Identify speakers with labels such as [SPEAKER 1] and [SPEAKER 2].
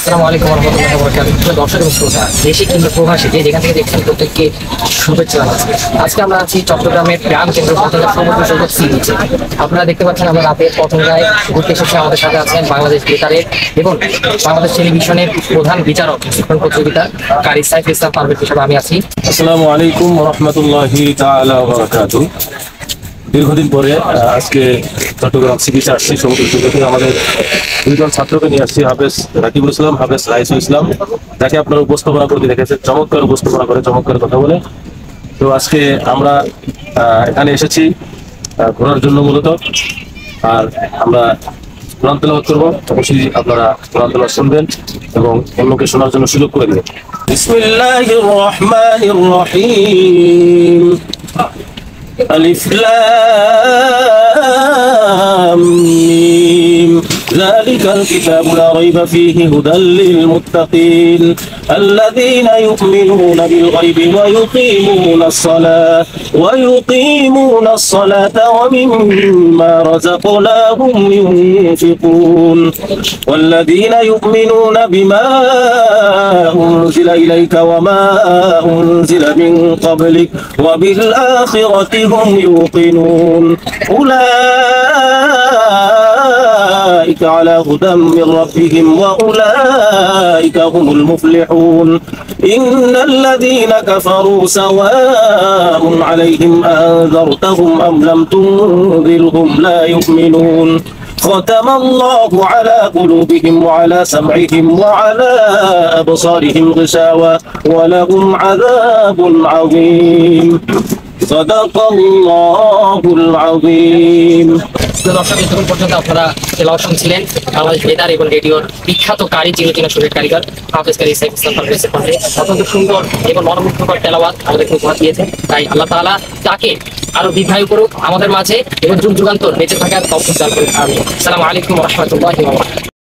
[SPEAKER 1] আসসালামু আলাইকুম ওয়া রাহমাতুল্লাহি ওয়া বারাকাতুহু। দর্শক এবং শ্রোতা, দেশে কিংবা প্রবাসী যে যেখান থেকে দেখছেন প্রত্যেককে শুভেচ্ছা জানাচ্ছি। আজকে আমরা আছি চট্টগ্রামের প্রাণ কেন্দ্র পতেঙ্গা সমুদ্র সৈকত সি বিচে। আপনারা দেখতে পাচ্ছেন আমরা রাতের পতেঙ্গায় ঘুরতে এসেছি। আমাদের সাথে আছেন বাংলাদেশ বেতারের এবং বাংলাদেশ টেলিভিশনের প্রধান বিচারক প্রতিযোগিতা কারি সাইফুল ইসলাম পারভেজ হিসেবে আমি আছি।
[SPEAKER 2] আসসালামু আলাইকুম ওয়া রাহমাতুল্লাহি তাআলা ওয়া বারাকাতুহু। দীর্ঘদিন পরে আজকে চট্টগ্রাম সি বিচে আসছি। সমুদ্র সৈকতে আমাদের দুইজন ছাত্রকে নিয়ে আসছি, হাফেজ রাকিবুল ইসলাম, হাফেজ রাইসুল ইসলাম, যাকে আপনারা উপস্থাপনা করতে দেখেছেন। চমৎকার উপস্থাপনা করে, চমৎকার কথা বলে। তো আজকে আমরা এখানে এসেছি ঘোরার জন্য মূলত। আর আমরা কোরআন তেলাওয়াত করবো, অবশ্যই আপনারা কোরআন তেলাওয়াত শুনবেন এবং অন্যকে শোনার জন্য সুযোগ করে দেবেন। বিসমিল্লাহির রহমানির রহিম। ألف لام ميم ذلك الكتاب لا ريب فيه هدى للمتقين الذين يؤمنون بالغيب ويقيمون الصلاة ومما رزقناهم ينفقون والذين يؤمنون بما أنزل إليك وما أنزل من قبلك وبالآخرة هم يوقنون أولئك على هدى من ربهم وأولئك هم المفلحون إن الذين كفروا سواء عليهم أنذرتهم أم لم تنذرهم لا يؤمنون ختم الله على قلوبهم وعلى سمعهم وعلى أبصارهم غشاوة ولهم عذاب عظيم صدق الله العظيم।
[SPEAKER 1] দর্শক, এতক্ষণ পর্যন্ত আপনারা তেলাওয়াত শুনছিলেন বাংলাদেশ বেতার এবং রেডিওর বিখ্যাত কারি, যিনি কিনা সুরের কারিগর হাফেজ কারি সাইফুল ইসলাম পারভেজের কণ্ঠে অত্যন্ত সুন্দর এবং মনোমুগ্ধকর তেলাওয়াত আমাদেরকে উপহার দিয়েছেন। তাই আল্লাহ তাআলা তাকে আরো দীর্ঘায়ু করুক আমাদের মাঝে এবং যুগ যুগান্তর বেঁচে থাকার তৌফিক দান করুন। আমিন। আসসালামু আলাইকুম ওয়া রাহমাতুল্লাহি ওয়া বারাকাতুহু।